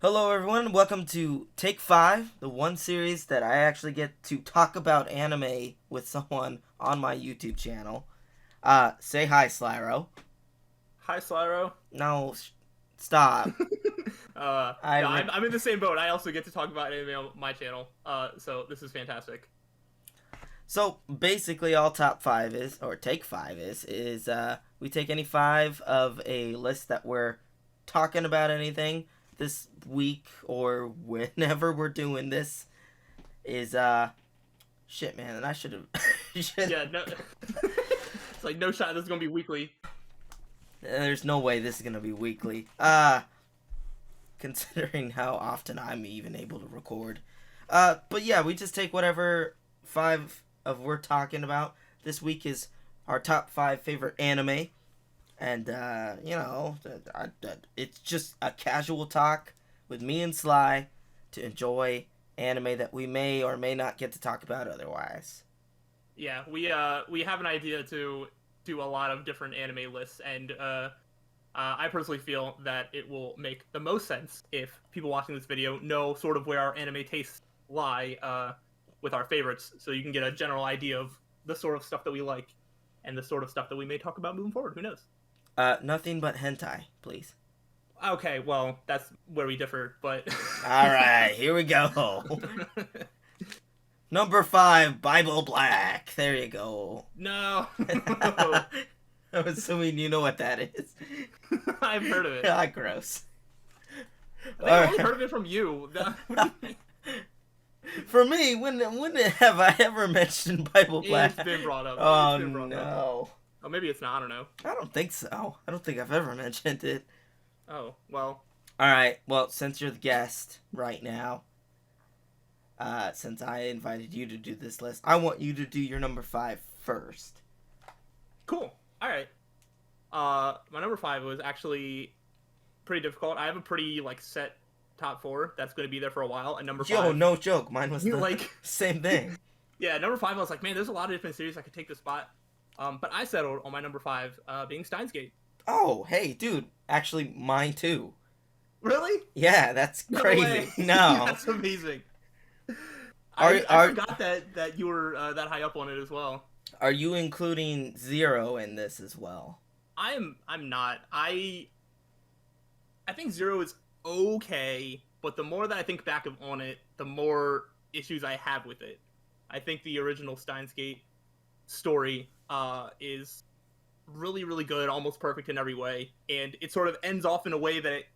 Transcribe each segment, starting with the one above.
Hello, everyone. Welcome to Take 5, the one series that I actually get to talk about anime with someone on my YouTube channel. Say hi, Slyro. Hi, Slyro. No, stop. I Yeah, re- I'm in the same boat. I also get to talk about anime on my channel. So this is fantastic. So basically, all Top 5 is, or Take 5 is we take any 5 of a list that we're talking about anything this week or whenever we're doing this. Shit, man, and I should have. Yeah, no, it's like no shot. This is gonna be weekly. There's no way this is gonna be weekly. Considering how often I'm even able to record. But yeah, we just take whatever 5 of we're talking about. This week is our top 5 favorite anime. And, it's just a casual talk with me and Sly to enjoy anime that we may or may not get to talk about otherwise. Yeah, we have an idea to do a lot of different anime lists, and I personally feel that it will make the most sense if people watching this video know sort of where our anime tastes lie with our favorites, so you can get a general idea of the sort of stuff that we like and the sort of stuff that we may talk about moving forward. Who knows? Nothing but hentai, please. Okay, well, that's where we differ, but Alright, here we go. Number 5, Bible Black. There you go. No. I'm assuming you know what that is. I've heard of it. Ah, gross. I think I've only heard of it from you. For me, when have I ever mentioned Bible Black? It's been brought up. Oh, Brought no. up. Oh, maybe it's not. I don't know. I don't think so. I don't think I've ever mentioned it. Oh, well. Alright, well, since you're the guest right now, since I invited you to do this list, I want you to do your number 5 first. Cool. All right. My number 5 was actually pretty difficult. I have a pretty set top 4 that's going to be there for a while. And number 5. Yo, no joke. Mine was the like same thing. Yeah, number 5. I was like, man, there's a lot of different series I could take the spot. But I settled on my number 5, being Steins Gate. Oh, hey, dude. Actually, mine too. Really? Yeah, that's crazy. No, that's amazing. I forgot that you were that high up on it as well. Are you including Zero in this as well? I'm not. I think Zero is okay, but the more that I think back on it, the more issues I have with it. I think the original Steins Gate story is really, really good, almost perfect in every way, and it sort of ends off in a way that it,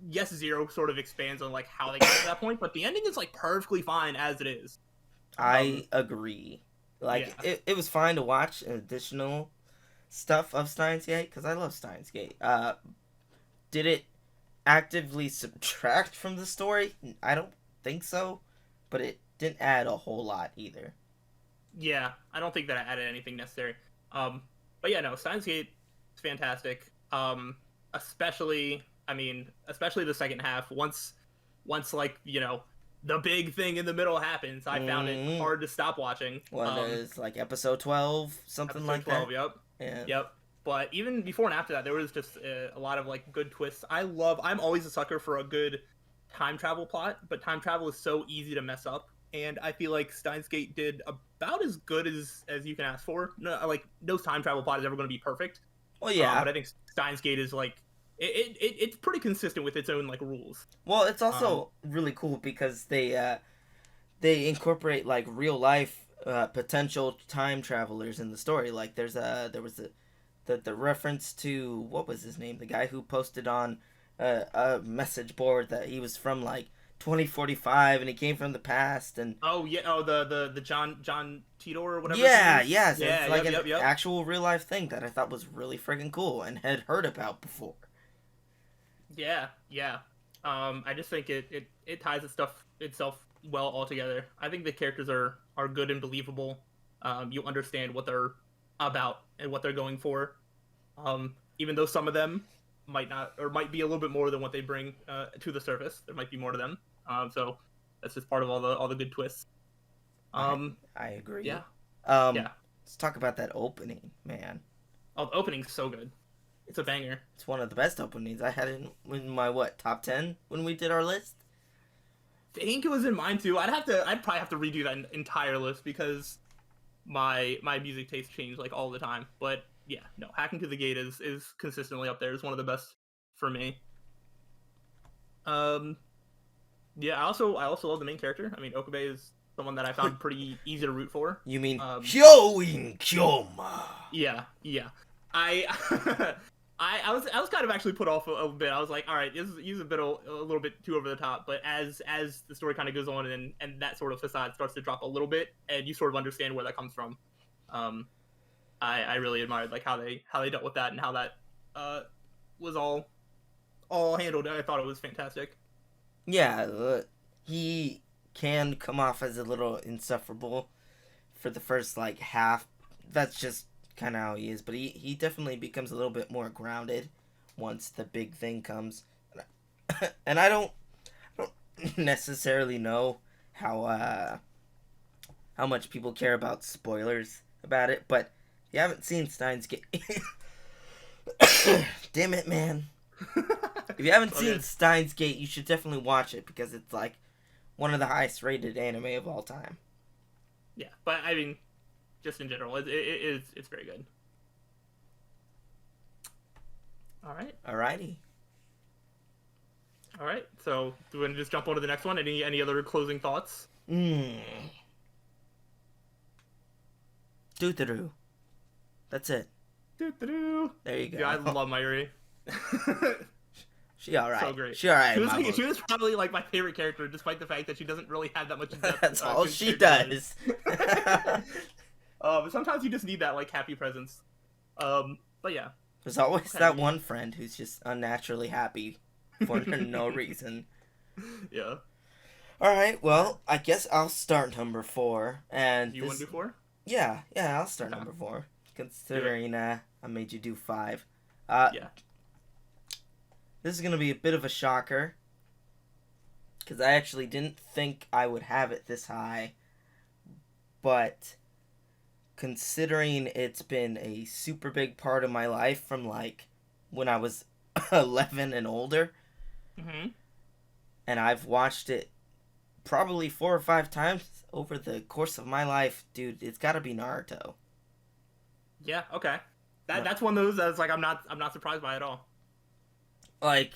yes, Zero sort of expands on how they got to that point, but the ending is perfectly fine as it is. I agree. It was fine to watch additional stuff of Steins Gate because I love Steins Gate. Did it actively subtract from the story? I don't think so, but it didn't add a whole lot either. Yeah, I don't think that I added anything necessary. But yeah, no, Steins Gate is fantastic. Especially the second half. Once the big thing in the middle happens, I found it hard to stop watching. What is episode 12, something like 12, that? Yep. Yeah. Yep. But even before and after that, there was just a lot of good twists. I'm always a sucker for a good time travel plot, but time travel is so easy to mess up, and I feel like Steins Gate did about as good as you can ask for. No time travel plot is ever going to be perfect. Well, yeah. But I think Steins Gate is it's pretty consistent with its own rules. Well, it's also really cool because they incorporate real life potential time travelers in the story. There was the reference to, what was his name? The guy who posted on a message board that he was from 2045 and he came from the past. And the John Tito or whatever. Yeah, yes. Yeah, it's an actual real life thing that I thought was really freaking cool and had heard about before. Yeah. I just think it ties itself well all together. I think the characters are good and believable. You understand what they're about and what they're going for. Even though some of them might not, or might be a little bit more than what they bring to the surface. There might be more to them. So that's just part of all the good twists. I agree. Yeah. Let's talk about that opening, man. Oh, the opening's so good. It's a banger. It's one of the best openings. I had it in my top 10 when we did our list. I think it was in mine too. I'd probably have to redo that entire list because my music taste changed like all the time. But yeah, no, Hacking to the Gate is consistently up there. It's one of the best for me. Um, yeah, I also love the main character. I mean, Okabe is someone that I found pretty easy to root for. You mean Um, Hyoin Kyoma? yeah, yeah. I I was kind of actually put off a bit. I was like, all right, this is a little bit too over the top. But as the story kind of goes on and that sort of facade starts to drop a little bit, and you sort of understand where that comes from, um, I really admired like how they dealt with that and how that was all handled. I thought it was fantastic. Yeah, he can come off as a little insufferable for the first like half. That's just kind of how he is, but he definitely becomes a little bit more grounded once the big thing comes. And I don't necessarily know how much people care about spoilers about it, but if you haven't seen Steins Gate, damn it, man. If you haven't seen Okay. Steins Gate, you should definitely watch it because it's like one of the highest rated anime of all time. Yeah, but I mean, just in general, it's very good. All right, Alrighty. all right. So do we want to just jump on to the next one? Any other closing thoughts? Mmm. Doo-doo-doo. That's it. Doo-doo-doo. There you go. Yeah, I love Mayuri. She alright. So great. She alright, She was probably like my favorite character, despite the fact that she doesn't really have that much depth. That's all she character-wise. does. But sometimes you just need that like happy presence. But yeah. There's always Okay. that one friend who's just unnaturally happy for no reason. Yeah. Alright, well, I guess I'll start number 4. And You want to do 4? Yeah, I'll start Okay. number 4. Considering I made you do 5. Yeah. This is going to be a bit of a shocker. Because I actually didn't think I would have it this high. But considering it's been a super big part of my life from like when I was 11 and older, Mm-hmm. and I've watched it probably 4 or 5 times over the course of my life, dude, it's got to be Naruto. Yeah. Okay. No. That's one of those that's like I'm not surprised by at all. Like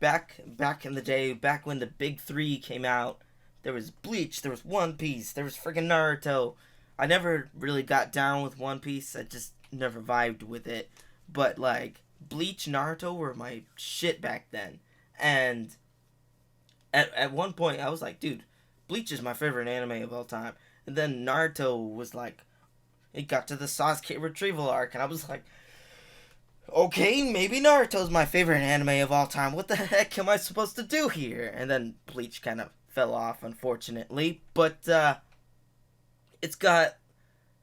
back in the day, back when the big 3 came out, there was Bleach, there was One Piece, there was friggin' Naruto. I never really got down with One Piece. I just never vibed with it. But like Bleach, Naruto were my shit back then. And at one point I was like, dude, Bleach is my favorite anime of all time. And then Naruto was like, it got to the Sasuke retrieval arc, and I was like, okay, maybe Naruto's my favorite anime of all time. What the heck am I supposed to do here? And then Bleach kind of fell off, unfortunately. But it's got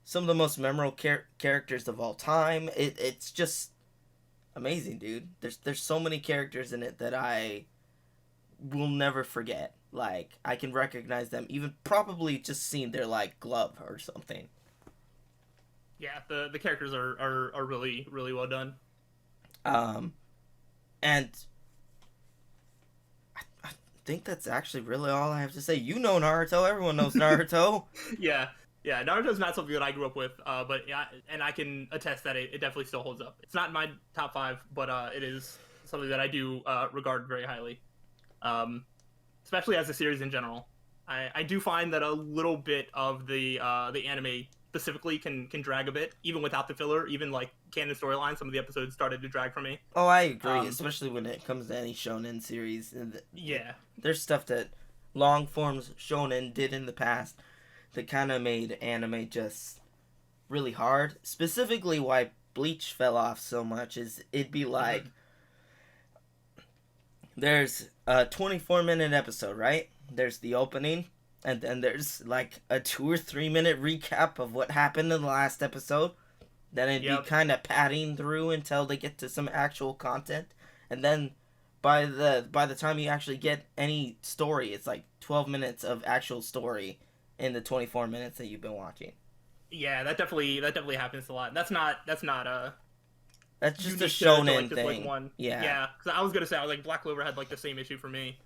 some of the most memorable characters of all time. It's just amazing, dude. There's so many characters in it that I will never forget. Like, I can recognize them, even probably just seeing their like glove or something. Yeah. The characters are really really well done. And I think that's actually really all I have to say. You know Naruto. Everyone knows Naruto. Yeah. Yeah, Naruto's not something that I grew up with, but yeah, and I can attest that it definitely still holds up. It's not in my top 5, but it is something that I do regard very highly, especially as a series in general. I do find that a little bit of the anime specifically can drag a bit, even without the filler. Even like canon storyline, some of the episodes started to drag for me. Oh, I agree, especially when it comes to any shonen series. Yeah, There's stuff that long forms shonen did in the past that kind of made anime just really hard. Specifically, why Bleach fell off so much is it'd be like, there's a 24-minute episode, right? There's the opening, and then there's like a 2 or 3 minute recap of what happened in the last episode. Then it'd be kind of padding through until they get to some actual content, and then by the time you actually get any story, it's like 12 minutes of actual story in the 24 minutes that you've been watching. yeah, that definitely happens a lot. That's not That's just a unique to like shonen just like thing. one. Yeah. Yeah, because I was gonna say like Black Clover had like the same issue for me.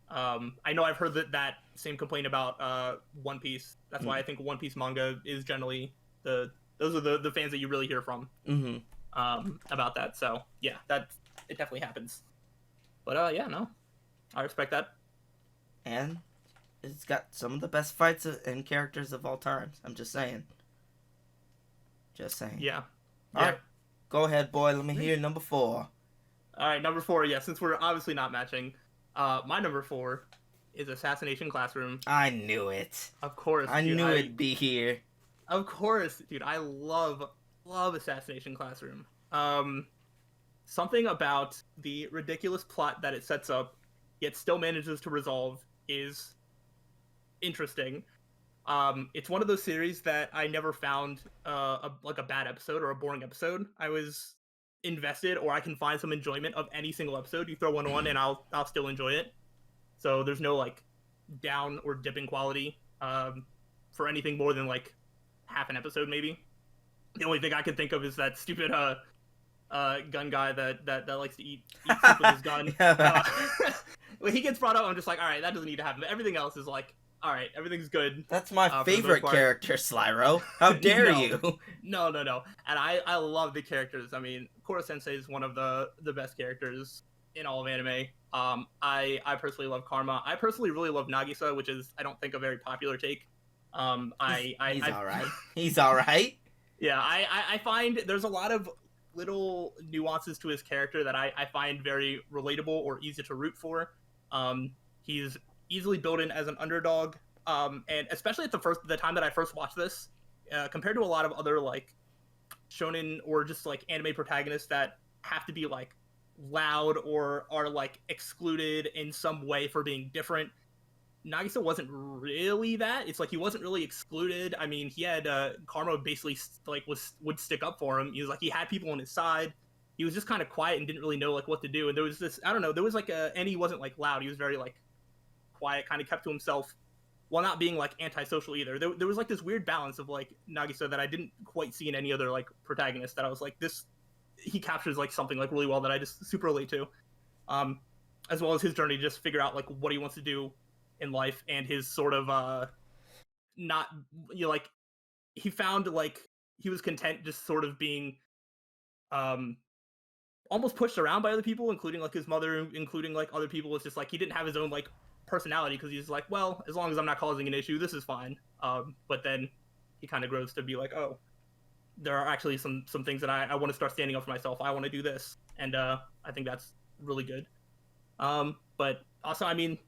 I know I've heard that same complaint about One Piece. That's why I think One Piece manga is generally those are the fans that you really hear from Mm-hmm. about that. So yeah, that it definitely happens. But yeah, no, I respect that. And it's got some of the best fights and characters of all times. I'm just saying. Just saying. Yeah, All yeah. right, go ahead, boy. Let me hear number 4. All right, number 4. Yeah, since we're obviously not matching, my number 4 is Assassination Classroom. I knew it. Of course, I dude, knew it'd be here. Of course, dude. I love Assassination Classroom. Something about the ridiculous plot that it sets up, yet still manages to resolve, is interesting. It's one of those series that I never found like a bad episode or a boring episode. I was invested, or I can find some enjoyment of any single episode. You throw one on, and I'll still enjoy it. So there's no like down or dipping quality for anything more than like half an episode, maybe. The only thing I can think of is that stupid gun guy that likes to eat soup with his gun. When he gets brought up, I'm just like, all right, that doesn't need to happen. But everything else is like, all right, everything's good. That's my favorite character, Slyro. How dare you? No. And I love the characters. I mean, Koro Sensei is one of the best characters in all of anime. I personally love Karma. I personally really love Nagisa, which is, I don't think, a very popular take. He's all right. He's all right. Yeah, I find there's a lot of little nuances to his character that I find very relatable or easy to root for. He's easily built in as an underdog, and especially at the time that I first watched this, compared to a lot of other like shonen or just like anime protagonists that have to be like loud or are like excluded in some way for being different. Nagisa wasn't really that. It's like he wasn't really excluded. I mean, he had Karma basically like would stick up for him. He was like, he had people on his side. He was just kind of quiet and didn't really know like what to do. And there was this, I don't know, there was like and he wasn't like loud. He was very like quiet, kind of kept to himself while not being like antisocial either. There was like this weird balance of like Nagisa that I didn't quite see in any other like protagonist, that I was like, this, he captures like something like really well that I just super relate to. As well as his journey to just figure out like what he wants to do in life, and his sort of not, you know, like he found like he was content just sort of being almost pushed around by other people, including like his mother, including like other people. It's just like he didn't have his own like personality, because he's like, well, as long as I'm not causing an issue, this is fine. But then he kind of grows to be like, oh, there are actually some things that I want to start standing up for myself. I want to do this, and I think that's really good. But also, I mean,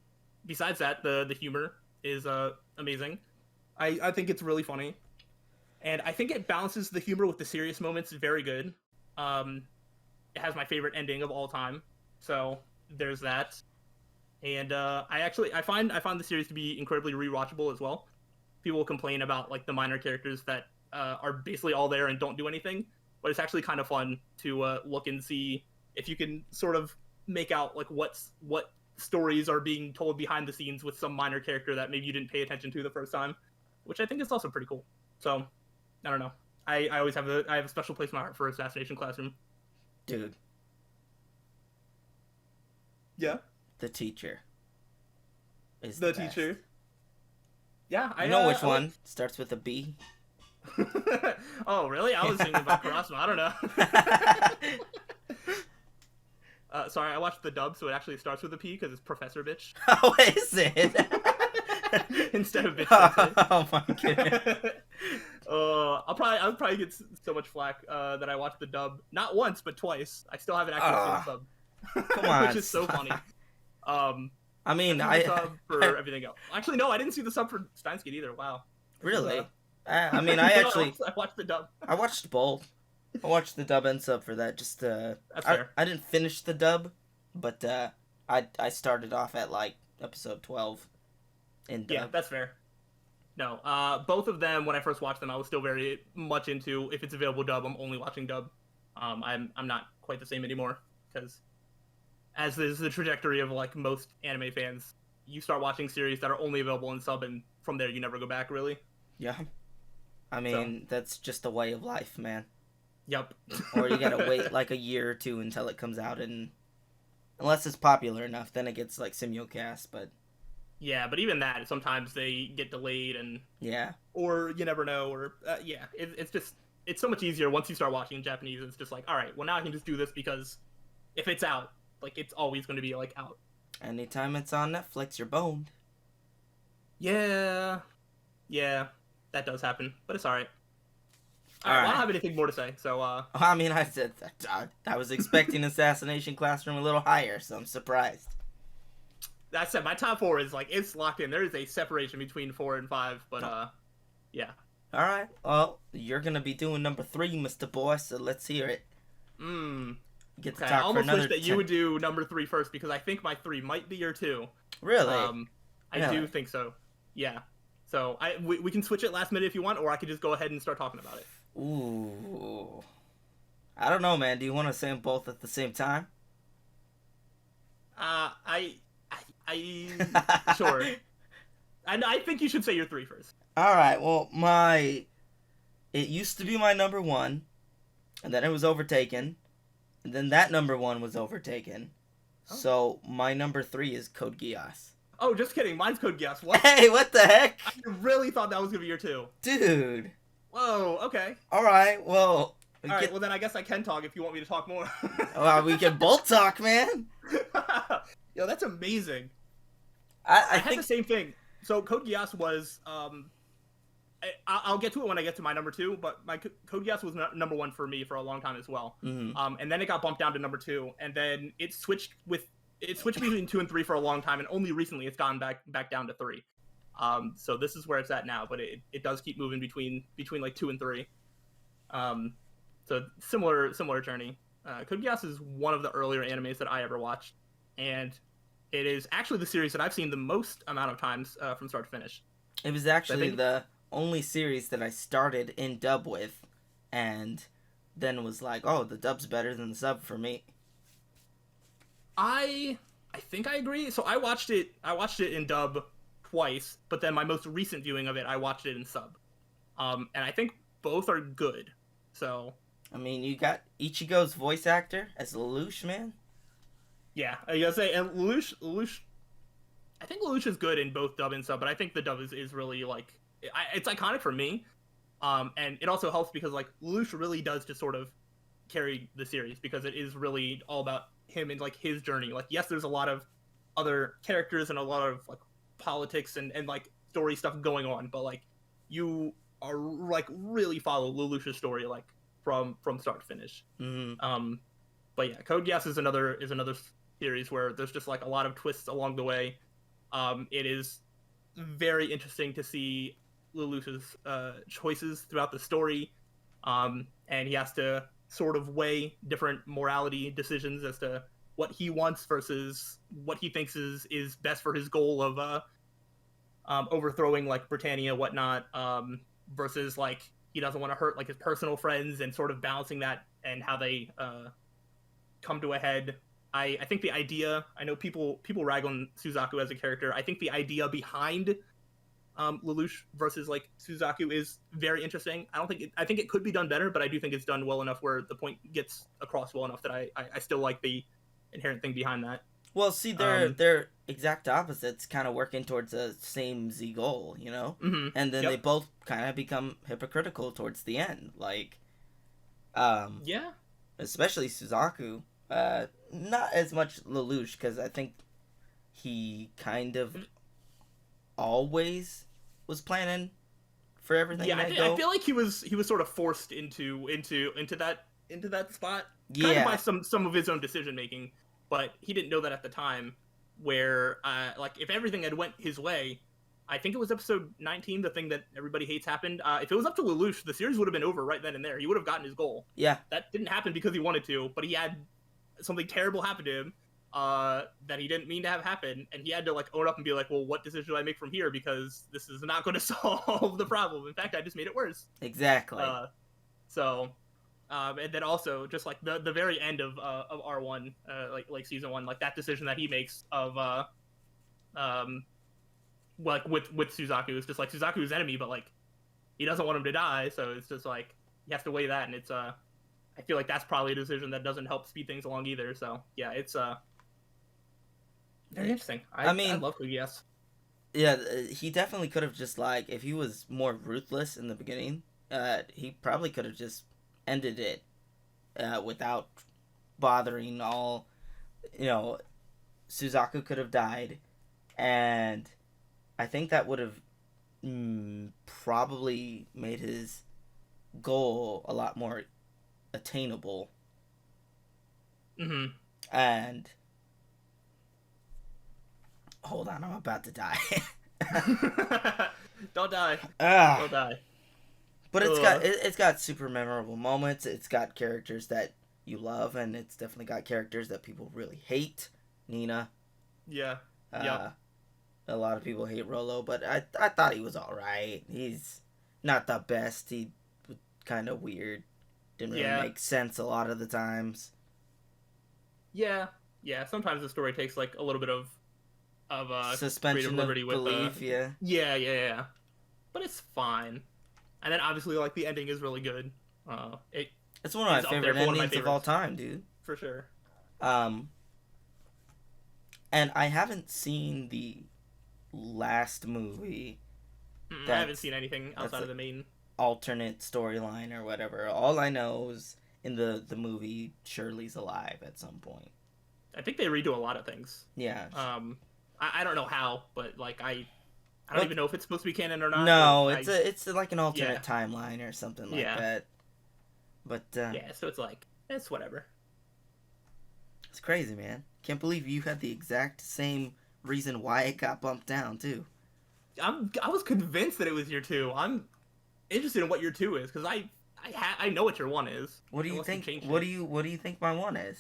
besides that, the humor is amazing. I think it's really funny, and I think it balances the humor with the serious moments very good. It has my favorite ending of all time, so there's that. And I find the series to be incredibly rewatchable as well. People complain about like the minor characters that are basically all there and don't do anything, but it's actually kind of fun to look and see if you can sort of make out like what stories are being told behind the scenes with some minor character that maybe you didn't pay attention to the first time, which I think is also pretty cool. So I don't know. I always have a special place in my heart for Assassination Classroom. Dude. Yeah. The teacher. Is the best. teacher. Yeah, I know which one. Starts with a B. Oh, really? I was thinking about Kurasuma. I don't know. Sorry, I watched the dub, so it actually starts with a P because it's Professor Bitch. Oh, is it? Instead of Bitch. Oh my god. I'll probably get so much flack that I watched the dub not once but twice. I still haven't actually seen the sub. Come on, which is so funny. I mean, I sub for everything else. Actually, no, I didn't see the sub for Steins Gate either. Wow. Really? I mean, I actually I watched the dub. I watched both. I watched the dub and sub for that. Just That's fair. I didn't finish the dub, but I started off at like episode 12 in dub. Yeah, that's fair. No, both of them, when I first watched them, I was still very much into, if it's available dub, I'm only watching dub. I'm not quite the same anymore, because as is the trajectory of like most anime fans, you start watching series that are only available in sub, and from there you never go back, really. Yeah. I mean, that's just the way of life, man. Yep. or you gotta wait like a year or two until it comes out, and unless it's popular enough, then it gets like simulcast. But Yeah, but even that, sometimes they get delayed, and yeah, or you never know, or yeah, it's just it's so much easier once you start watching in Japanese. It's just like, all right, well now I can just do this because if it's out, like it's always going to be like out. anytime it's on Netflix, you're boned. Yeah, yeah, that does happen, but it's all right. All All right, well I don't right. have anything more to say, so I mean, I said that, I was expecting Assassination Classroom a little higher, so I'm surprised. that said, my top four is like it's locked in. There is a separation between 4 and 5, but yeah. All right. Well, you're gonna be doing number 3, Mr. Boy. So let's hear it. Hmm. Get to Okay, I talk for almost wish another that you 10. would do number three first because I think my three might be your two. Really? Um, I do Really? think so. Yeah. So we can switch it last minute if you want, or I could just go ahead and start talking about it. Ooh. I don't know, man. Do you want to say them both at the same time? Uh, I, sure. And I think you should say your three first. All right. Well, it used to be my number 1, and then it was overtaken, and then that number 1 was overtaken. Oh. So my number 3 is Code Geass. Oh, just kidding. Mine's Code Geass. What? Hey, what the heck? I really thought that was gonna be your two. Dude. Whoa. Okay. All right. Well. All right. Well, then I guess I can talk if you want me to talk more. Well, we can both talk, man. Yo, that's amazing. I had think the same thing. So Code Geass was I'll get to it when I get to my number 2, but my Code Geass was number 1 for me for a long time as well. Mm-hmm. And then it got bumped down to number 2, and then it switched between 2 and 3 for a long time, and only recently it's gone back down to 3. So this is where it's at now, but it does keep moving between like 2 and 3. So similar journey. Code Geass is one of the earlier animes that I ever watched, and it is actually the series that I've seen the most amount of times from start to finish. It was actually the only series that I started in dub with, and then was like, oh, the dub's better than the sub for me. I think I agree. So I watched it in dub twice, but then my most recent viewing of it, I watched it in sub. And I think both are good. So I mean, you got Ichigo's voice actor as Lelouch, man. yeah, I gotta say, and Lelouch, I think Lelouch is good in both dub and sub, but I think the dub is really like it's iconic for me. And it also helps because like Lelouch really does just sort of carry the series because it is really all about him and like his journey. Like yes, there's a lot of other characters and a lot of like politics and like story stuff going on, but like you are like really follow Lelouch's story like from start to finish. Mm-hmm. But yeah, Code Geass is another series where there's just like a lot of twists along the way. It is very interesting to see Lelouch's choices throughout the story, and he has to sort of weigh different morality decisions as to what he wants versus what he thinks is best for his goal of overthrowing like Britannia, whatnot, versus like he doesn't want to hurt like his personal friends and sort of balancing that and how they come to a head. I think the idea, I know people rag on Suzaku as a character. I think the idea behind Lelouch versus like Suzaku is very interesting. I think it could be done better, but I do think it's done well enough where the point gets across well enough that I still like the inherent thing behind that. Well, see, they're exact opposites, kind of working towards the same Z goal, you know? Mm-hmm. And then they both kind of become hypocritical towards the end, like, yeah, especially Suzaku. Not as much Lelouch, because I think he kind of always was planning for everything. Yeah, I feel like he was sort of forced into that spot, kind of by some of his own decision making, but he didn't know that at the time. Where like if everything had went his way, I think it was episode 19, the thing that everybody hates happened. If it was up to Lelouch, the series would have been over right then and there. He would have gotten his goal. Yeah, that didn't happen because he wanted to, but he had something terrible happen to him that he didn't mean to have happen, and he had to like own up and be like, well, what decision do I make from here, because this is not going to solve the problem. In fact, I just made it worse. Exactly. And then also just like the very end of R1, like season 1, like that decision that he makes of like with Suzaku is just like Suzaku's enemy, but like he doesn't want him to die, so it's just like he has to weigh that, and I feel like that's probably a decision that doesn't help speed things along either. So yeah, it's very interesting. I I mean, love Geass. yeah, he definitely could have just like if he was more ruthless in the beginning, he probably could have just ended it without bothering all. You know, Suzaku could have died, and I think that would have probably made his goal a lot more attainable. Mm-hmm. And hold on, I'm about to die. Don't die. Ah, Don't die. but Ugh. it's got super memorable moments. It's got characters that you love, and it's definitely got characters that people really hate. Nina. Yeah. Yep. Uh, a lot of people hate Rolo, but I thought he was all right. He's not the best. He was kind of weird. Didn't really Yeah. make sense a lot of the times. Yeah. Yeah. Sometimes the story takes like a little bit of creative Suspension liberty of with belief, yeah. yeah. But it's fine. And then obviously like the ending is really good. It It's one of my is up there favorite for one of my endings of all favorites time, dude. for sure. Um, and I haven't seen the last movie I haven't that's seen anything that's outside of like the main. alternate storyline or whatever. All I know is in the movie Shirley's alive at some point. I think they redo a lot of things. Yeah. I don't know how, but like I don't Well, even know if it's supposed to be canon or not. But no, I it's like an yeah alternate timeline or something like yeah that. But yeah. So it's like it's whatever. it's crazy, man. Can't believe you had the exact same reason why it got bumped down too. I was convinced that it was year two. I'm interested in what year two is because I know what year one is. What do you Unless they think? changed What it. do you think my one is?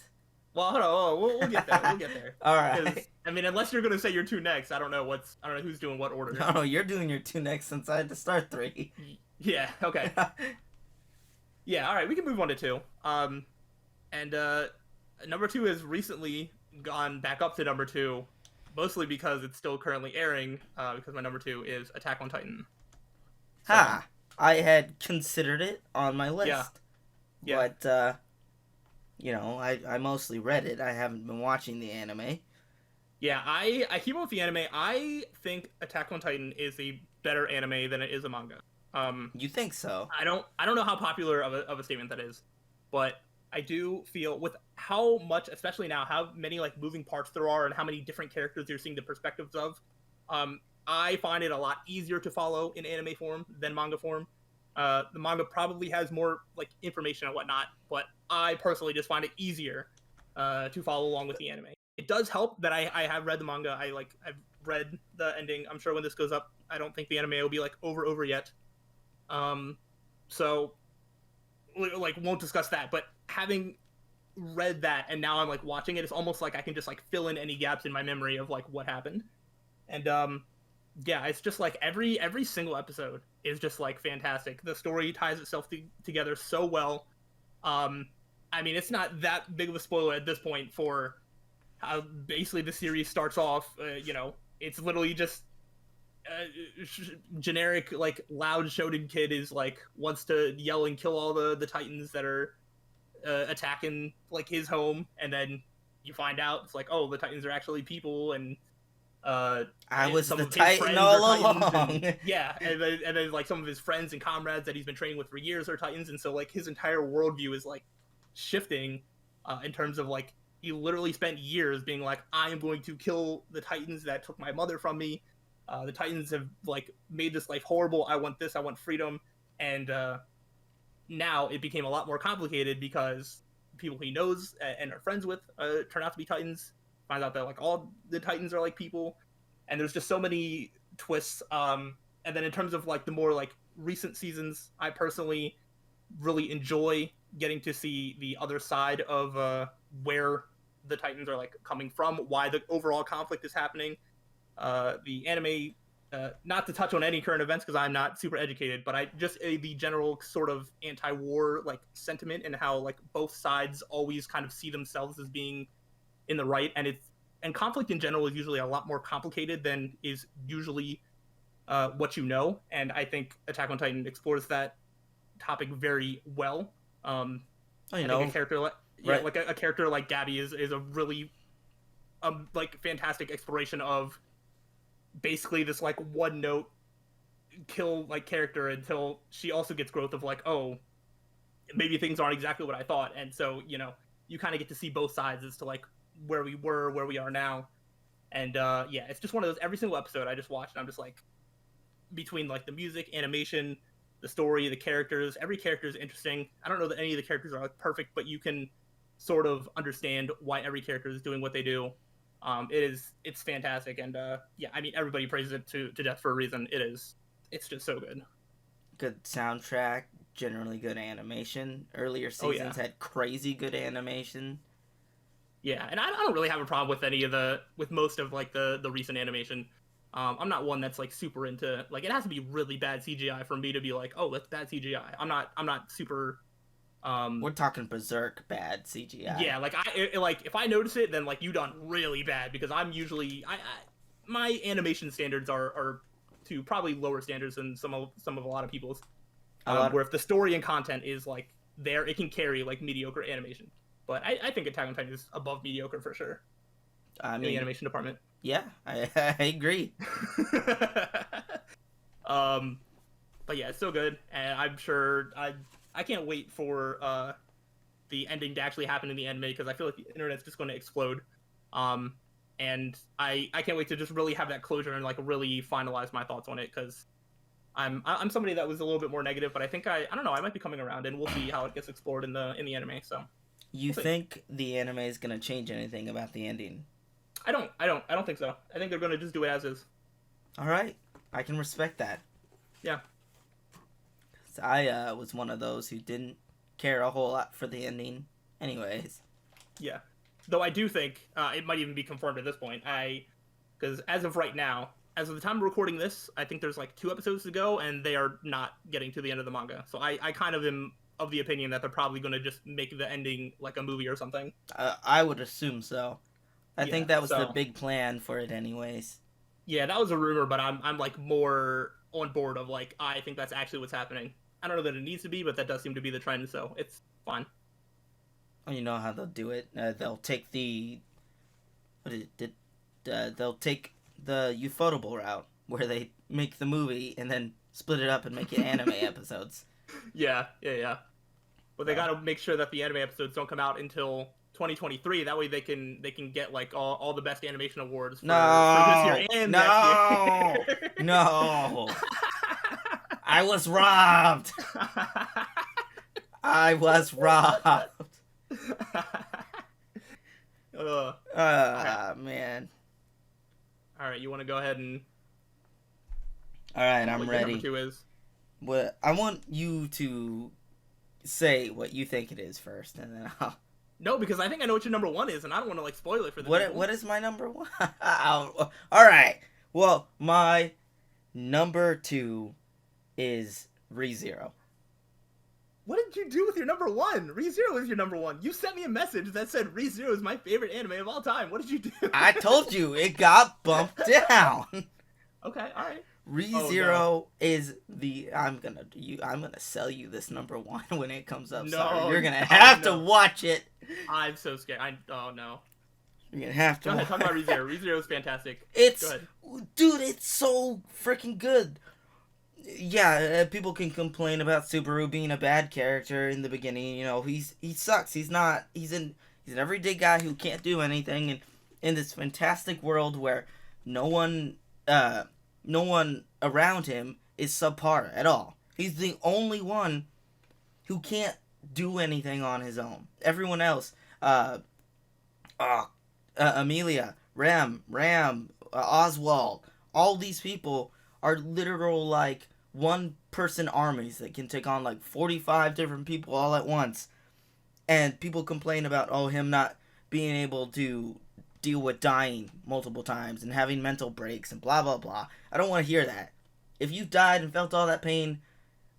Well, hold on. We'll get there. We'll get there. All Because right. I mean, unless you're gonna say year two next, I don't know who's doing what order. No, you're doing your two next since I had to start three. Yeah. Okay. Yeah. All right. We can move on to two. And number two has recently gone back up to number two, mostly because it's still currently airing. Because my number two is Attack on Titan. So Ha! I had considered it on my yeah, list, yeah, but I mostly read it. I haven't been watching the anime. yeah. I keep up with the anime. I think Attack on Titan is a better anime than it is a manga. You think so? I don't know how popular of a statement that is, but I do feel with how much, especially now, how many like moving parts there are and how many different characters you're seeing the perspectives of. I find it a lot easier to follow in anime form than manga form. The manga probably has more like information and whatnot, but I personally just find it easier to follow along with the anime. It does help that I have read the manga. I've read the ending. I'm sure when this goes up, I don't think the anime will be like over yet. So like won't discuss that. But having read that and now I'm like watching it, it's almost like I can just like fill in any gaps in my memory of like what happened. And yeah, it's just like every single episode is just like fantastic. The story ties itself together so well. I mean, it's not that big of a spoiler at this point for how basically the series starts off. It's literally just generic like loud Shonen kid is like wants to yell and kill all the titans that are attacking like his home, and then you find out it's like, oh, the titans are actually people, and I was some the of his Titan friends all are titans, along. and yeah, and then like some of his friends and comrades that he's been training with for years are titans, and so like his entire worldview is like shifting in terms of like he literally spent years being like, I am going to kill the titans that took my mother from me. The titans have like made this life horrible. I want this. I want freedom. And now it became a lot more complicated because people he knows and are friends with turn out to be titans. Finds out that like all the titans are like people, and there's just so many twists. And then in terms of like the more like recent seasons, I personally really enjoy getting to see the other side of where the titans are like coming from, why the overall conflict is happening. The anime, not to touch on any current events because I'm not super educated, but I just the general sort of anti-war like sentiment and how like both sides always kind of see themselves as being in the right, and conflict in general is usually a lot more complicated than is usually what you know, and I think Attack on Titan explores that topic very well. Oh, you I think a know, character like right? like a character like Gabby is a really like fantastic exploration of basically this like one note kill like character until she also gets growth of like, oh, maybe things aren't exactly what I thought, and so you kind of get to see both sides as to like where we were, where we are now, and yeah, it's just one of those. Every single episode I just watched, and I'm just like, between like the music, animation, the story, the characters, every character is interesting. I don't know that any of the characters are like perfect, but you can sort of understand why every character is doing what they do. It's fantastic, and yeah, I mean everybody praises it to death for a reason. It's just so good. Good soundtrack, generally good animation. Earlier Oh yeah, seasons had crazy good animation. yeah, and I don't really have a problem with any of the with most of like the recent animation. I'm not one that's like super into like it has to be really bad CGI for me to be like, oh, that's bad CGI. I'm not super We're talking berserk bad CGI. yeah, like like if I notice it, then like you done really bad because I'm usually I my animation standards are to probably lower standards than some of a lot of people's. A lot. Where if the story and content is like there, it can carry like mediocre animation. But I think Attack on Titan is above mediocre for sure I in the mean, animation department. yeah, I agree. um, but yeah, it's so good, and I'm sure I can't wait for the ending to actually happen in the anime because I feel like the internet's just going to explode. Um, and I can't wait to just really have that closure and like really finalize my thoughts on it because I'm somebody that was a little bit more negative, but I think I don't know, I might be coming around, and we'll see how it gets explored in the anime. So You we'll see. think the anime is gonna change anything about the ending? I don't think so. I think they're gonna just do it as is. All right, I can respect that. Yeah, 'Cause I was one of those who didn't care a whole lot for the ending. Anyways, yeah. Though I do think it might even be confirmed at this point. Because as of right now, as of the time of recording this, I think there's like 2 episodes to go, and they are not getting to the end of the manga. So I kind of am of the opinion that they're probably going to just make the ending like a movie or something. I would assume so. I Yeah. think that was the So big plan for it, anyways. yeah, that was a rumor, but I'm like more on board of like I think that's actually what's happening. I don't know that it needs to be, but that does seem to be the trend, so it's fine. Oh, you know how they'll do it. They'll take the what did they'll take the Ufotable route where they make the movie and then split it up and make it anime episodes. Yeah. But they So got to make sure that the anime episodes don't come out until 2023. That way they can get like all the best animation awards for this year no, and next no, year. no! I was robbed. I was robbed. all right, Man. all right. You want to go ahead and All right, tell me I'm what your number ready. two is? What I want you to say what you think it is first, and then I'll. No, because I think I know what your number one is, and I don't want to like spoil it for the people. What is my number one? All right. Well, my number two is ReZero. What did you do with your number one? ReZero is your number one. You sent me a message that said ReZero is my favorite anime of all time. What did you do? I told you it got bumped down. Okay, all right. ReZero no. is the I'm gonna sell you this number one when it comes up. No, Sorry, you're gonna no, have to no. watch it. I'm so scared. Oh no. You're gonna have to Go ahead, talk about watch. ReZero. ReZero is fantastic. Go It's ahead. dude, it's so freaking good. Yeah, people can complain about Subaru being a bad character in the beginning. You know, he sucks. He's not. He's an everyday guy who can't do anything, and in this fantastic world where no one uh no one around him is subpar at all. He's the only one who can't do anything on his own. Everyone else, uh, Amelia, Oswald, all these people are literal like one person armies that can take on like 45 different people all at once. And people complain about him not being able to deal with dying multiple times and having mental breaks and blah blah blah. I don't want to hear that. If you died and felt all that pain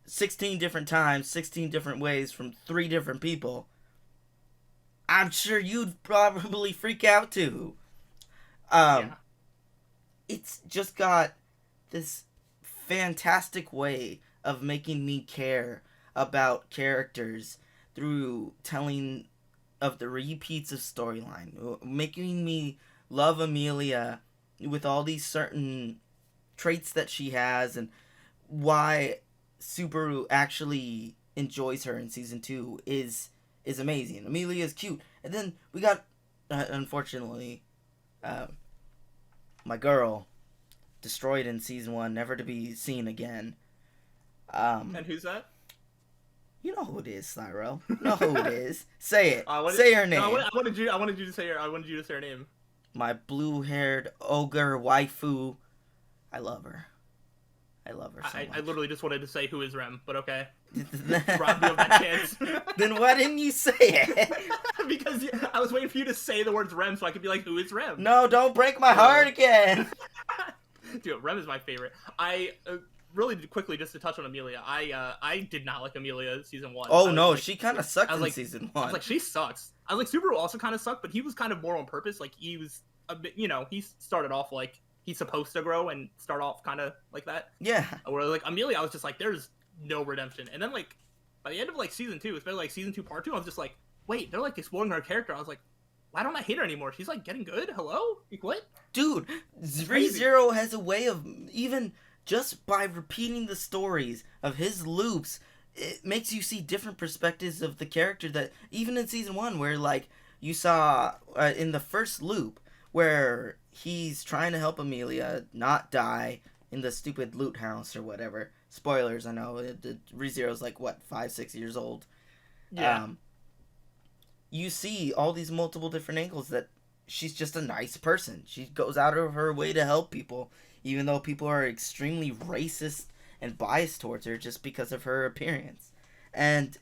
16 different times, 16 different ways from 3 different people, I'm sure you'd probably freak out too. Um, Yeah. it's just got this fantastic way of making me care about characters through telling of the repeats of storyline, making me love Amelia with all these certain traits that she has, and why Subaru actually enjoys her in season 2 is amazing. Amelia is cute, and then we got unfortunately uh, my girl destroyed in season 1, never to be seen again. And who's that? You know who it is, Slyro. You know who it is. Say it. What Say her name. No, I wanted you to say her name. My blue-haired ogre waifu. I love her. I love her so much. I literally just wanted to say who is Rem, but okay. Rob me of that chance. Then why didn't you say it? Because I was waiting for you to say the words Rem so I could be like, who is Rem? No, don't break my heart again. Dude, Rem is my favorite. I really quickly, just to touch on Amelia, I did not like Amelia season 1. Oh no, she kind of sucked in like, season 1. I was like, she sucks. I was like, Subaru also kind of sucked, but he was kind of more on purpose. Like, he was a bit, he started off like he's supposed to grow and start off kind of like that. Yeah. Where like Amelia, I was just like, there's no redemption. And then like by the end of like season 2, especially like season 2 part 2, I was just like, wait, they're like exploring her character. I was like, why don't I hate her anymore? She's like getting good. Hello? Like, what? Dude, ReZero has a way of, even just by repeating the stories of his loops, it makes you see different perspectives of the character, that even in season 1, where like you saw in the first loop where he's trying to help Amelia not die in the stupid loot house or whatever. Spoilers, I know. ReZero's like, what, 5-6 years old? Yeah. You see all these multiple different angles that she's just a nice person. She goes out of her way to help people, even though people are extremely racist and biased towards her just because of her appearance. And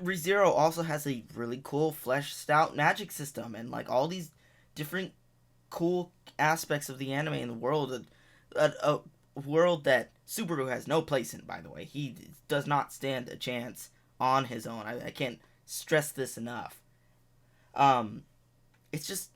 ReZero also has a really cool fleshed out magic system, and like all these different cool aspects of the anime and the world, a world that Subaru has no place in, by the way. He does not stand a chance on his own. I can't stress this enough. It's just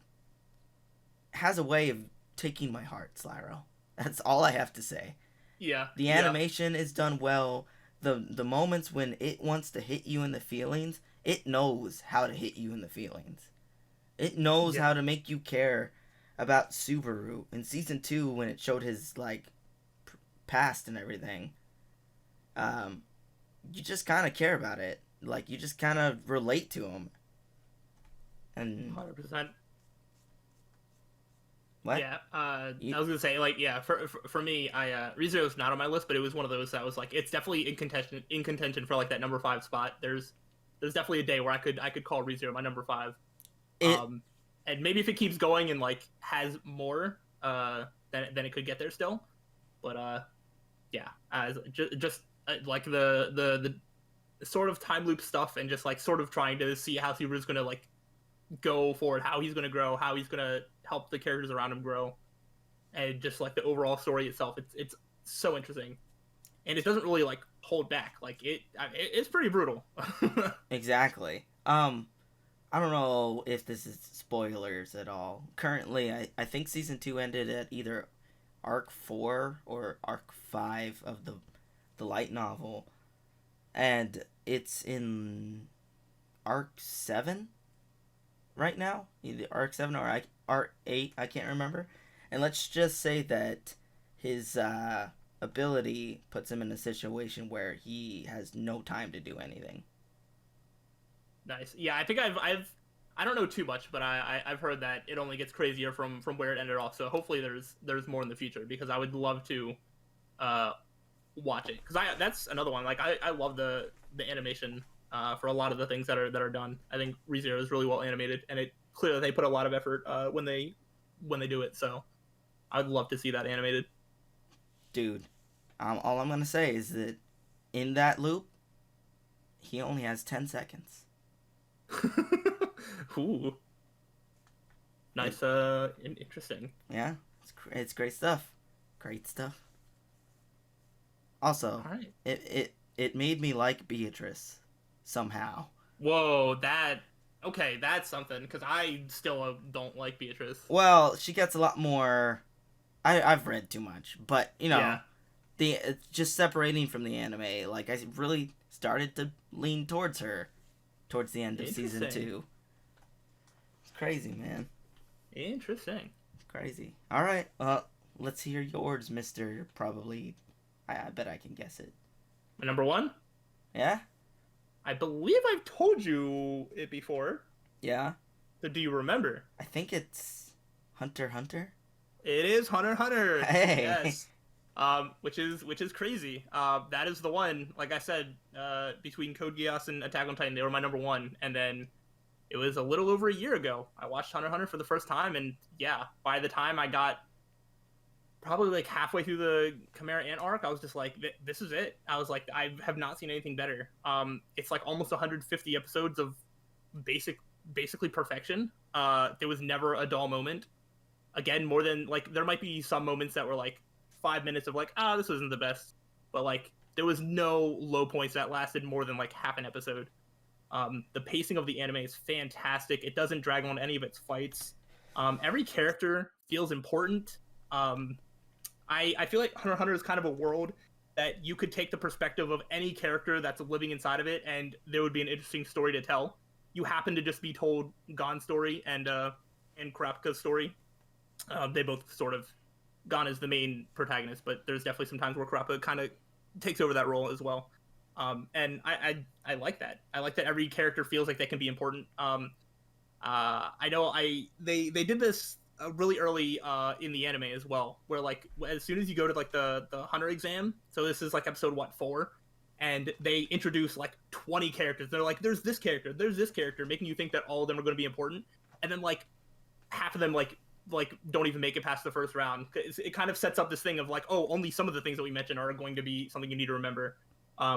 has a way of taking my heart, Slyro. That's all I have to say. Yeah. The animation is done well. The moments when it wants to hit you in the feelings, it knows how to hit you in the feelings. It knows how to make you care about Subaru. In season 2, when it showed his like past and everything, you just kind of care about it. Like, you just kind of relate to him. And 100%. What? Yeah, I was gonna say, like, yeah, for me, ReZero's not on my list, but it was one of those that was like, it's definitely in contention for like that number 5 spot. There's definitely a day where I could call ReZero my number 5. And maybe if it keeps going and like has more, then it could get there still. But yeah, just like the sort of time loop stuff, and just like sort of trying to see how Subaru's gonna like go forward, how he's gonna grow, how he's gonna help the characters around him grow, and just like the overall story itself. It's so interesting, and it doesn't really like hold back. Like it's pretty brutal. Exactly. I don't know if this is spoilers at all. Currently, I think season 2 ended at either arc 4 or arc 5 of the light novel, and it's in arc 7 right now, either arc 7 or arc 8, I can't remember. And let's just say that his ability puts him in a situation where he has no time to do anything. Nice. Yeah, I think I don't know too much, but I've heard that it only gets crazier from where it ended off. So hopefully there's more in the future, because I would love to watch it, because that's another one. Like I love the animation for a lot of the things that are done. I think ReZero is really well animated, and it clearly they put a lot of effort when they do it. So I'd love to see that animated. Dude, all I'm gonna say is that in that loop, he only has 10 seconds. Ooh. Nice. Interesting. Yeah, it's great stuff. Great stuff. Also, right. it made me like Beatrice somehow. Whoa, that's something, because I still don't like Beatrice. Well, she gets a lot more. I've read too much, but you know, Yeah. just separating from the anime, like I really started to lean towards her towards the end of season 2. It's crazy, man. Interesting. It's crazy. All right, let's hear yours, Mister. Probably, I bet I can guess it. My number 1. Yeah. I believe I've told you it before. Yeah. So do you remember? I think it's Hunter x Hunter. It is Hunter x Hunter. Hey. Yes. Which is crazy. That is the one. Like I said, between Code Geass and Attack on Titan, they were my number 1. And then it was a little over a year ago. I watched Hunter x Hunter for the first time, and yeah, by the time I got probably like halfway through the Chimera Ant arc, I was just like, this is it. I was like, I have not seen anything better. It's like almost 150 episodes of basically perfection. There was never a dull moment. Again, more than like, there might be some moments that were like 5 minutes of like, this isn't the best, but like there was no low points that lasted more than like half an episode. The pacing of the anime is fantastic. It doesn't drag on any of its fights. Every character feels important. I feel like Hunter x Hunter is kind of a world that you could take the perspective of any character that's living inside of it, and there would be an interesting story to tell. You happen to just be told Gon's story and Kurapika's story. They both sort of, Gon is the main protagonist, but there's definitely some times where Kurapika kind of takes over that role as well. And I like that. I like that every character feels like they can be important. I know they did this really early in the anime as well, where like as soon as you go to like the Hunter exam, so this is like episode 4, and they introduce like 20 characters. They're like, there's this character, making you think that all of them are going to be important, and then like half of them like don't even make it past the first round. It kind of sets up this thing of like, oh, only some of the things that we mentioned are going to be something you need to remember,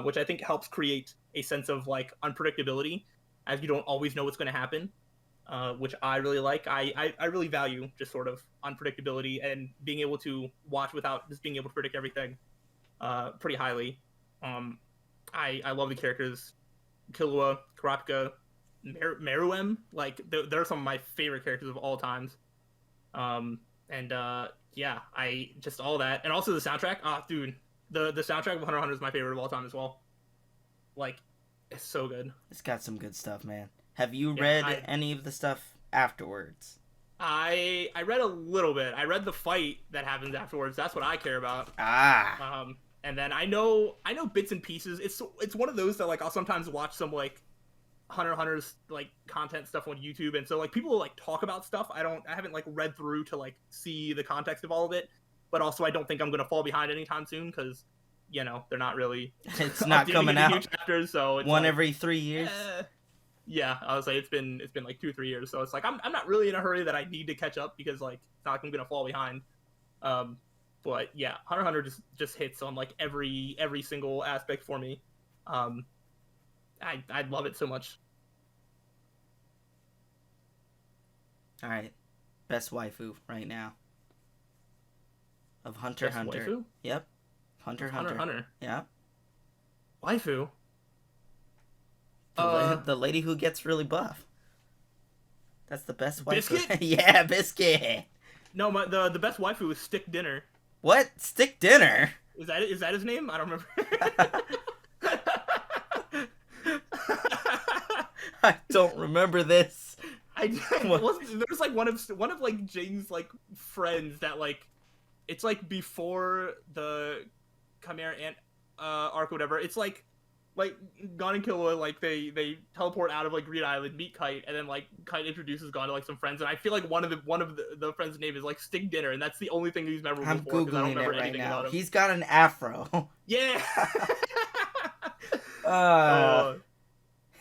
which I think helps create a sense of like unpredictability, as you don't always know what's going to happen, which I really like. I really value just sort of unpredictability and being able to watch without just being able to predict everything pretty highly. I love the characters, Killua, Kurapika, Meruem. Like they're some of my favorite characters of all times. Yeah, I just all that, and also the soundtrack. Dude, the soundtrack of Hunter x Hunter is my favorite of all time as well. Like, it's so good. It's got some good stuff, man. Have you read any of the stuff afterwards? I read a little bit. I read the fight that happens afterwards. That's what I care about. And then I know bits and pieces. It's one of those that like I'll sometimes watch some like Hunter x Hunter's like content stuff on YouTube, and so like people like talk about stuff. I haven't like read through to like see the context of all of it, but also I don't think I'm gonna fall behind anytime soon because they're not really it's not coming out new chapters, so it's one like, every 3 years. Yeah, I was like it's been like 2-3 years, so it's like I'm not really in a hurry that I need to catch up because like it's not like I'm gonna fall behind. But yeah, Hunter x Hunter just hits on like every single aspect for me. I love it so much. All right, best waifu right now of Hunter x Hunter. Waifu? Yep, Hunter x Hunter. Yeah. Waifu. The lady who gets really buff. That's the best waifu. Biscuit? Yeah, Biscuit. No, the best waifu is Stick Dinner. What? Stick Dinner? Is that his name? I don't remember. I don't remember this. There's like one of like Jing's like friends that like it's like before the Chimera Ant arc or whatever. It's like Gon and Killua, like they teleport out of like Green Island, meet Kite, and then like Kite introduces Gon to like some friends, and I feel like one of the friends' name is like Stick Dinner, and that's the only thing he's memorable I'm for because I don't Googling remember it right anything now. about him. He's got an afro. Yeah.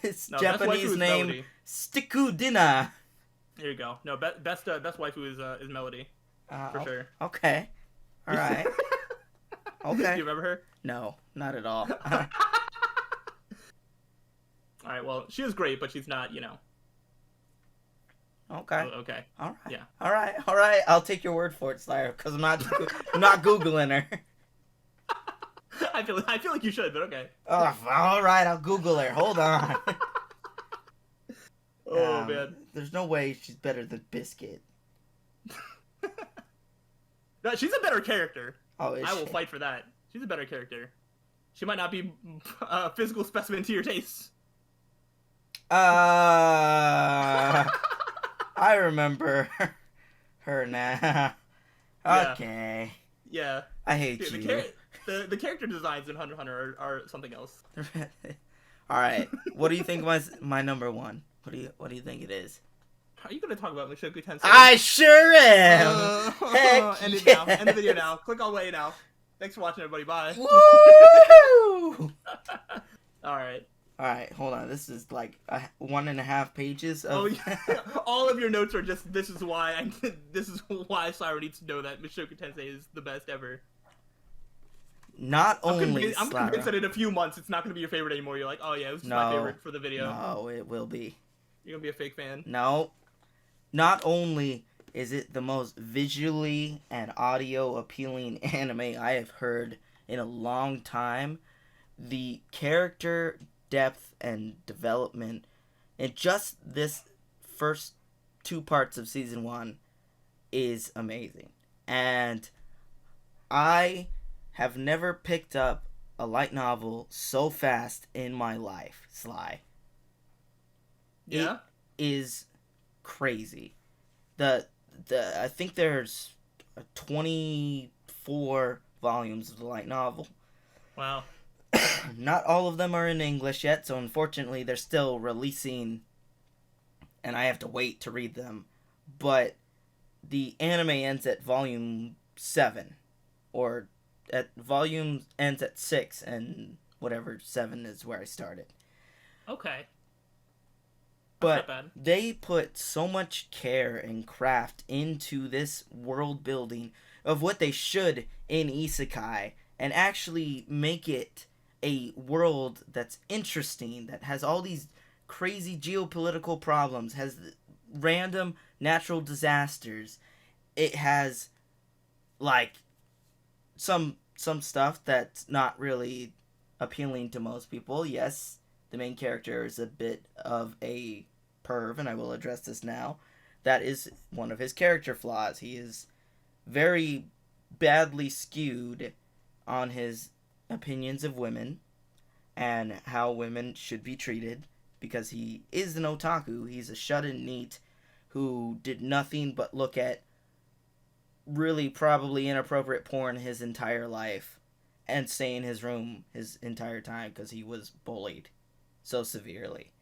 His Japanese name Stiku Dinner. There you go. No, best waifu is Melody for sure. Okay. All right. Okay. Do you remember her? No, not at all. All right, well, she is great, but she's not, Okay. Okay. All right. Yeah. All right. I'll take your word for it, Slayer, because I'm not Googling her. I feel like you should, but okay. Oh, all right, I'll Google her. Hold on. Oh, man. There's no way she's better than Biscuit. No, she's a better character. Oh, I will fight for that. She's a better character. She might not be a physical specimen to your taste. I remember her now. Yeah, Okay. yeah. I hate Yeah, you. the character designs in Hunter x Hunter are something else. All right. What do you think was my number one? What do you think it is? Are you gonna talk about Mushoku Tensei? I sure am. Heck End it now. End the video yes. now. Click all away now. Thanks for watching, everybody. Bye. Woo! All right. All right, hold on. This is like 1.5 pages Oh, of. yeah. All of your notes are just this is why Cyra needs to know that Mushoku Tensei is the best ever. Not only I'm convinced Slyra. that in a few months it's not going to be your favorite anymore. You're like, oh yeah, it was just my No, favorite for the video. no, it will be. You're gonna be a fake fan. No, not only is it the most visually and audio appealing anime I have heard in a long time, the character depth and development in just this first 2 parts of season 1 is amazing. And I have never picked up a light novel so fast in my life, Sly. Yeah. It is crazy. The I think there's 24 volumes of the light novel. Wow. Not all of them are in English yet, so unfortunately they're still releasing and I have to wait to read them. But the anime ends at volume 7 or at volume ends at 6 and whatever 7 is where I started. Okay. But they put so much care and craft into this world building of what they should in isekai and actually make it a world that's interesting, that has all these crazy geopolitical problems, has random natural disasters. It has like some stuff that's not really appealing to most people. Yes, the main character is a bit of a perv, and I will address this now. That is one of his character flaws. He is very badly skewed on his opinions of women and how women should be treated because he is an otaku. He's a shut-in NEET who did nothing but look at really probably inappropriate porn his entire life and stay in his room his entire time because he was bullied so severely.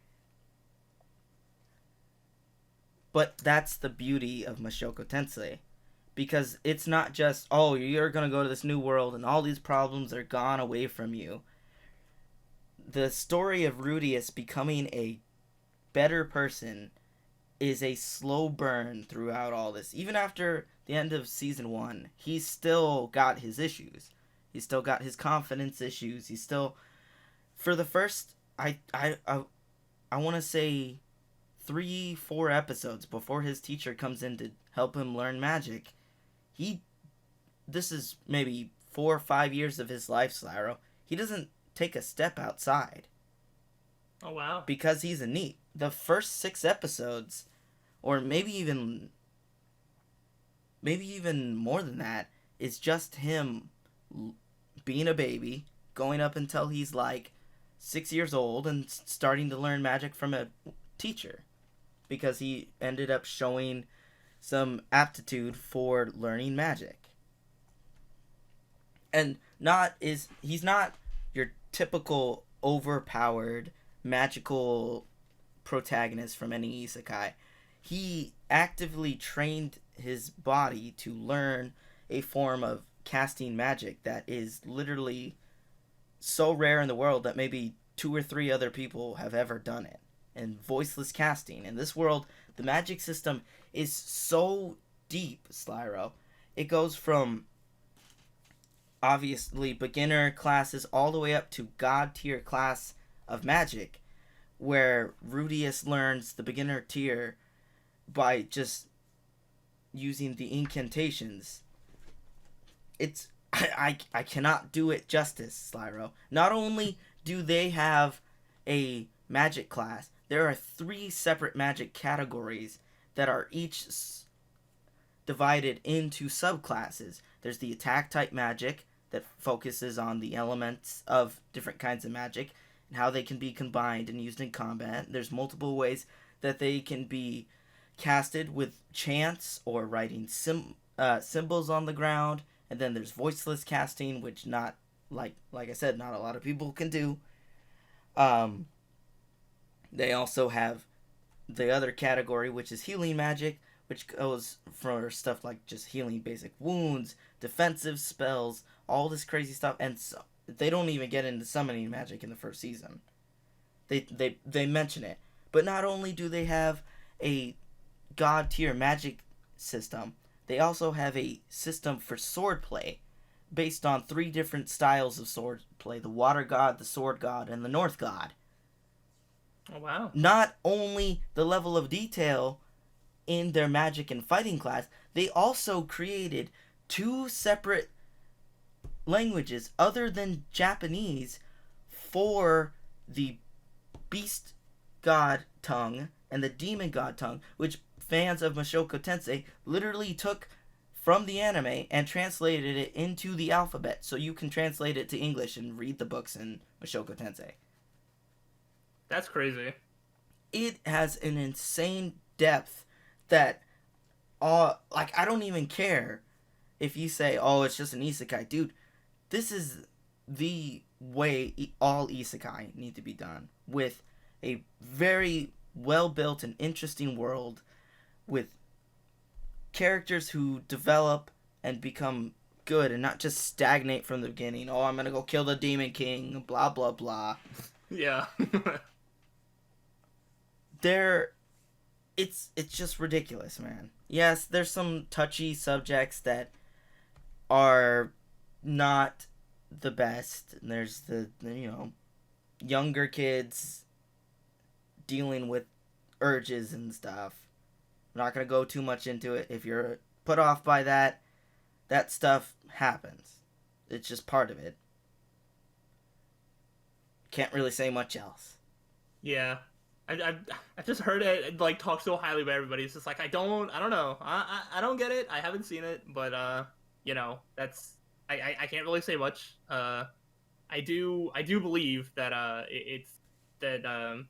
But that's the beauty of Mushoku Tensei. Because it's not just, oh, you're going to go to this new world and all these problems are gone away from you. The story of Rudius becoming a better person is a slow burn throughout all this. Even after the end of season 1, he's still got his issues. He's still got his confidence issues. He's still, for the first, I want to say 3-4 episodes before his teacher comes in to help him learn magic, this is maybe 4 or 5 years of his life, Slyro. He doesn't take a step outside. Oh, wow. Because he's a NEET. The first 6 episodes, or maybe even more than that, is just him being a baby, going up until he's like 6 years old and starting to learn magic from a teacher. Because he ended up showing some aptitude for learning magic. And he's not your typical overpowered magical protagonist from any isekai. He actively trained his body to learn a form of casting magic that is literally so rare in the world that maybe 2 or 3 other people have ever done it. And voiceless casting. In this world, the magic system is so deep, Slyro. It goes from obviously beginner classes all the way up to god tier class of magic, where Rudius learns the beginner tier by just using the incantations. It's I cannot do it justice, Slyro. Not only do they have a magic class, there are 3 separate magic categories that are each divided into subclasses. There's the attack type magic, that focuses on the elements of different kinds of magic and how they can be combined and used in combat. There's multiple ways that they can be casted with chants or writing symbols on the ground, and then there's voiceless casting, which not like I said, not a lot of people can do. Um, they also have the other category, which is healing magic, which goes for stuff like just healing basic wounds, defensive spells, all this crazy stuff, and so, they don't even get into summoning magic in the first season. They mention it, but not only do they have a god tier magic system, they also have a system for sword play based on 3 different styles of sword play: the water god, the sword god, and the north god. Oh, wow. Not only the level of detail in their magic and fighting class, they also created 2 separate languages other than Japanese for the beast god tongue and the demon god tongue, which fans of Mushoku Tensei literally took from the anime and translated it into the alphabet, so you can translate it to English and read the books in Mushoku Tensei. That's crazy. It has an insane depth that, I don't even care if you say, oh, it's just an isekai. Dude, this is the way all isekai need to be done, with a very well-built and interesting world, with characters who develop and become good and not just stagnate from the beginning. Oh, I'm gonna go kill the Demon King, blah, blah, blah. Yeah. It's just ridiculous, man. Yes, there's some touchy subjects that are not the best. There's the younger kids dealing with urges and stuff. I'm not going to go too much into it. If you're put off by that stuff happens. It's just part of it. Can't really say much else. Yeah. I just heard it talk so highly about everybody. It's just like I don't know. I don't get it. I haven't seen it, but that's I can't really say much. I do believe that it's that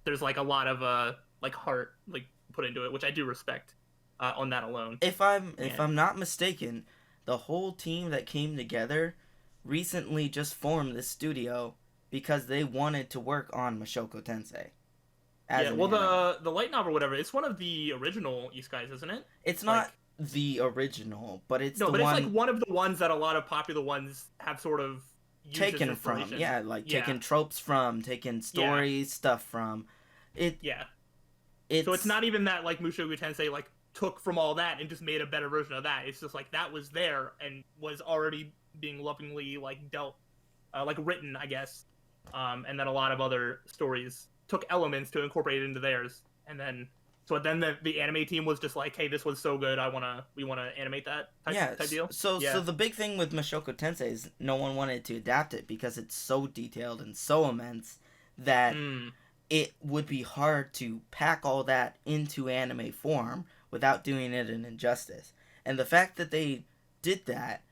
there's a lot of heart put into it, which I do respect on that alone. If I'm not mistaken, the whole team that came together recently just formed this studio because they wanted to work on Mushoku Tensei. Yeah, well, the light novel, whatever, it's one of the original isekais, isn't it? It's not the original, but it's it's one of the ones that a lot of popular ones have sort of used taken from. Yeah, taken tropes from, taken stories, stuff from. So it's not even that Mushoku Tensei took from all that and just made a better version of that. It's just that was there and was already being lovingly dealt, written, I guess. And then a lot of other stories took elements to incorporate it into theirs, and then the anime team was just hey, this was so good, we wanna animate that type deal. So the big thing with Mushoku Tensei is no one wanted to adapt it because it's so detailed and so immense that it would be hard to pack all that into anime form without doing it an injustice. And the fact that they did that,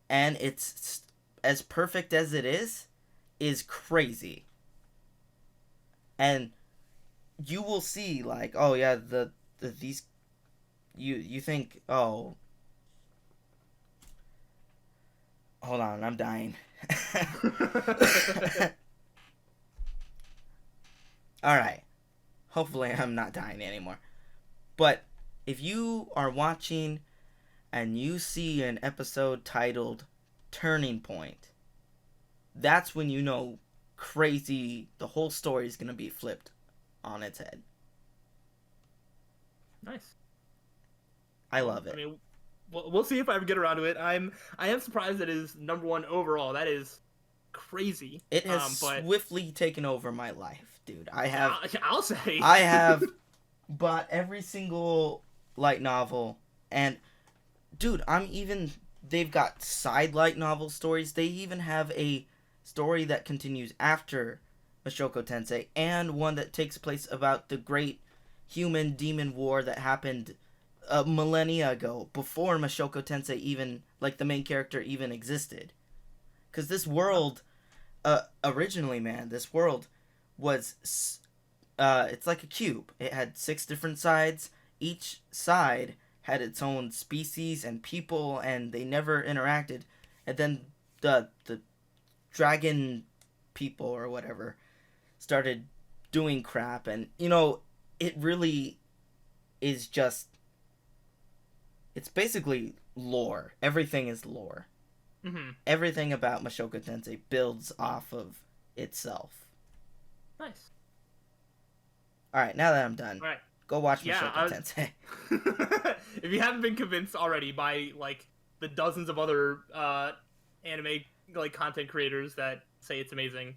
and it's as perfect as it is crazy. And you will see oh yeah, these you think, oh, hold on, I'm dying. Alright. Hopefully I'm not dying anymore. But if you are watching and you see an episode titled Turning Point, that's when you know crazy, the whole story is going to be flipped on its head. Nice. I love it. I mean, we'll see if I ever get around to it. I am surprised that it is #1 overall. That is crazy. It has swiftly taken over my life, dude. I'll say. I have bought every single light novel, and dude, they've got side light novel stories. They even have a story that continues after Mushoku Tensei, and one that takes place about the great human demon war that happened a millennia ago, before Mashoko Tensei even, like, the main character even existed. Because this world, originally, man, this world was, it's like a cube. It had 6 different sides. Each side had its own species and people, and they never interacted. And then the dragon people or whatever started doing crap, and it really is just, it's basically lore. Everything is lore. Mm-hmm. Everything about Mashoko Tensei builds off of itself. Nice. All right, now that I'm done, All right. go watch Mashoko Tensei. If you haven't been convinced already by like the dozens of other anime like content creators that say it's amazing,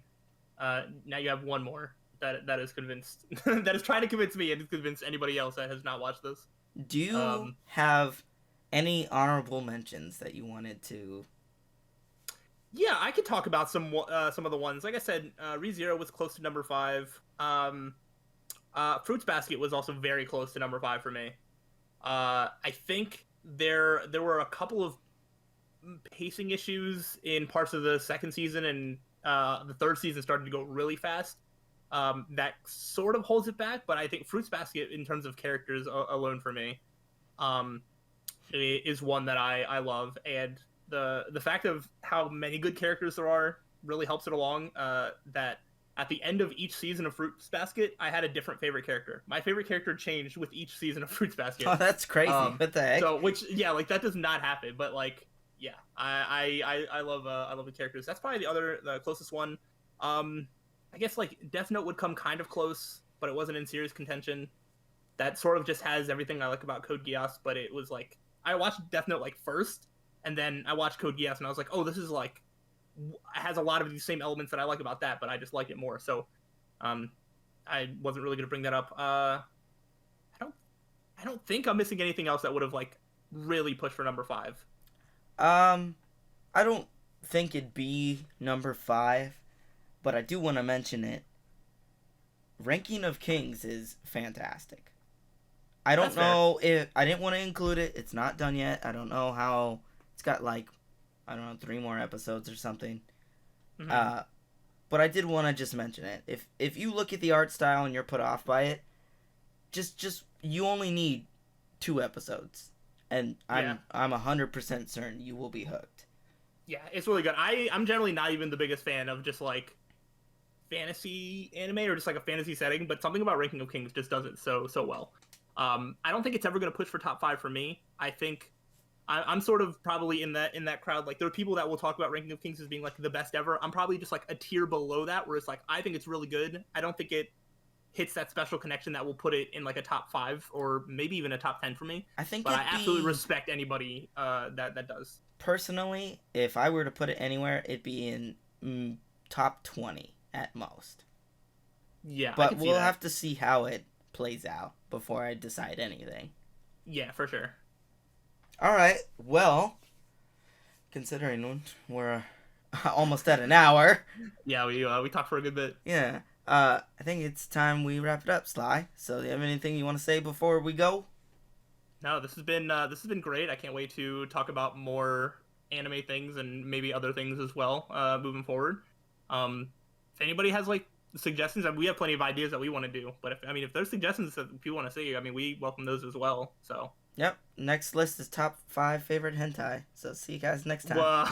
now you have one more that is convinced, that is trying to convince me and to convince anybody else that has not watched this. Do you have any honorable mentions that you wanted to? Yeah, I could talk about some of the ones. Like I said, ReZero was close to number 5. Fruits Basket was also very close to number 5 for me. I think there were a couple of pacing issues in parts of the second season, and the third season started to go really fast. That sort of holds it back, but I think Fruits Basket, in terms of characters alone for me, is one that I love, and the fact of how many good characters there are really helps it along. That at the end of each season of Fruits Basket, I had a different favorite character. My favorite character changed with each season of Fruits Basket. Oh, that's crazy. What the heck? So, like that does not happen, but like, yeah, I love the characters. That's probably the closest one. I guess like Death Note would come kind of close, but it wasn't in serious contention. That sort of just has everything I like about Code Geass, but it was like I watched Death Note like first, and then I watched Code Geass, and I was like, oh, this is like has a lot of these same elements that I like about that, but I just like it more. So, I wasn't really gonna bring that up. I don't think I'm missing anything else that would have like really pushed for number 5. I don't think it'd be number 5, but I do want to mention it. Ranking of Kings is fantastic. I don't know if I didn't want to include it. It's not done yet. I don't know how. It's got like, I don't know, 3 more episodes or something. Mm-hmm. But I did want to just mention it. If you look at the art style and you're put off by it, just you only need 2 episodes, and I'm 100% certain you will be hooked. Yeah, it's really good. I'm generally not even the biggest fan of just like fantasy anime or just like a fantasy setting, but something about Ranking of Kings just does it so well. I don't think it's ever going to push for top 5 for me. I think I'm sort of probably in that crowd. Like, there are people that will talk about Ranking of Kings as being like the best ever. I'm probably just like a tier below that, where it's like I think it's really good. I don't think it hits that special connection that will put it in like a top 5 or maybe even a top 10 for me. But I absolutely respect anybody that does. Personally, if I were to put it anywhere, it'd be in top 20 at most. Yeah, but we'll have to see how it plays out before I decide anything. Yeah, for sure. All right. Well, considering we're almost at an hour. Yeah, we talked for a good bit. Yeah. I think it's time we wrap it up, Sly. So, do you have anything you want to say before we go? No, this has been great. I can't wait to talk about more anime things and maybe other things as well moving forward. If anybody has like suggestions, we have plenty of ideas that we want to do. But if there's suggestions that people want to see, we welcome those as well. So. Yep. Next list is top 5 favorite hentai. So see you guys next time.